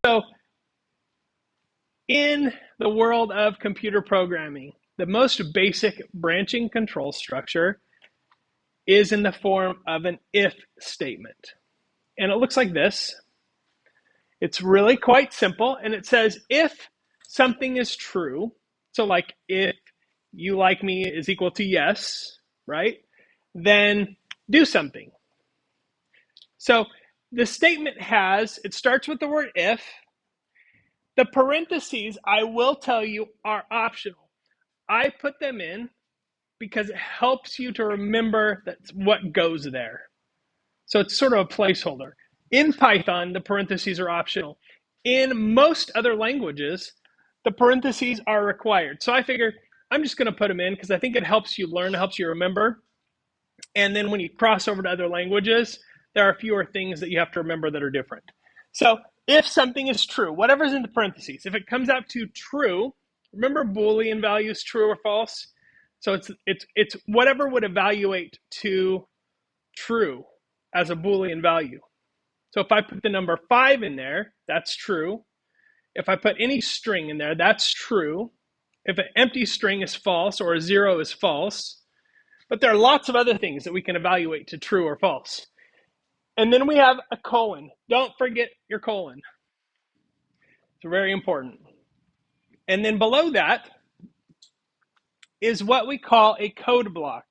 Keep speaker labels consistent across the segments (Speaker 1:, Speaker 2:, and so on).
Speaker 1: So in the world of computer programming, the most basic branching control structure is in the form of an if statement. And it looks like this. It's really quite simple. And it says if something is true, so like if you like me is equal to yes, right? Then do something. So the statement it starts with the word if. The parentheses, I will tell you, are optional. I put them in because it helps you to remember that's what goes there. So it's sort of a placeholder. In Python, the parentheses are optional. In most other languages, the parentheses are required. So I figure I'm just going to put them in because I think it helps you learn, it helps you remember. And then when you cross over to other languages, there are fewer things that you have to remember that are different. So if something is true, whatever's in the parentheses, if it comes out to true, remember Boolean values, true or false? So it's whatever would evaluate to true as a Boolean value. So if I put the number 5 in there, that's true. If I put any string in there, that's true. If an empty string is false or a 0 is false. But there are lots of other things that we can evaluate to true or false. And then we have a colon. Don't forget your colon. It's very important. And then below that is what we call a code block.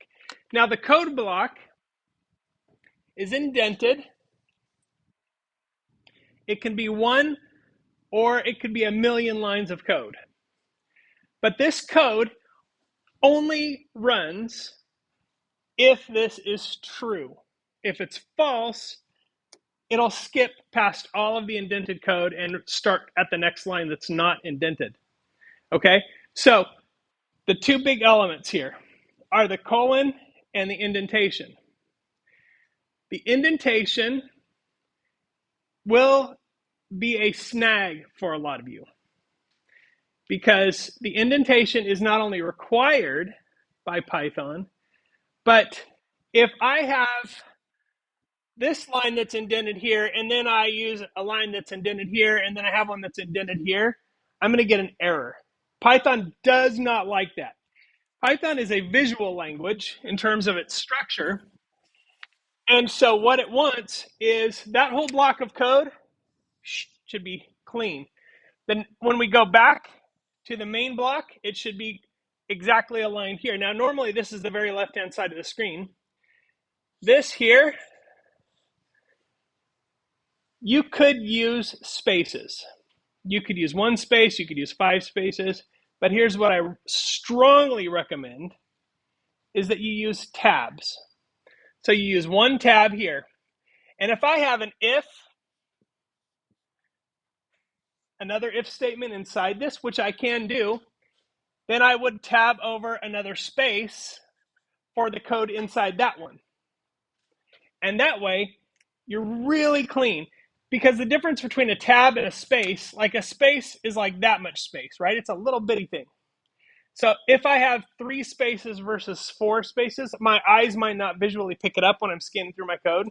Speaker 1: Now the code block is indented. It can be one or it could be a million lines of code. But this code only runs if this is true. If it's false, it'll skip past all of the indented code and start at the next line that's not indented. Okay, so the two big elements here are the colon and the indentation. The indentation will be a snag for a lot of you because the indentation is not only required by Python, but if I have this line that's indented here, and then I use a line that's indented here, and then I have one that's indented here, I'm going to get an error. Python does not like that. Python is a visual language in terms of its structure. And so what it wants is that whole block of code should be clean. Then when we go back to the main block, it should be exactly aligned here. Now, normally this is the very left-hand side of the screen. This here, you could use spaces. You could use one space, you could use 5 spaces, but here's what I strongly recommend is that you use tabs. So you use one tab here. And if I have an if, another if statement inside this, which I can do, then I would tab over another space for the code inside that one. And that way, you're really clean. Because the difference between a tab and a space, like a space is like that much space, right? It's a little bitty thing. So if I have 3 spaces versus 4 spaces, my eyes might not visually pick it up when I'm scanning through my code.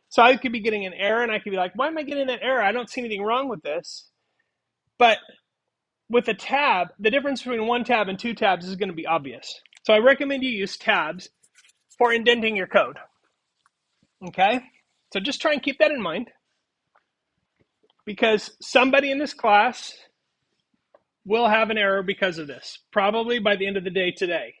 Speaker 1: So I could be getting an error and I could be like, why am I getting that error? I don't see anything wrong with this. But with a tab, the difference between 1 tab and 2 tabs is going to be obvious. So I recommend you use tabs for indenting your code. Okay? So just try and keep that in mind. Because somebody in this class will have an error because of this, probably by the end of the day today.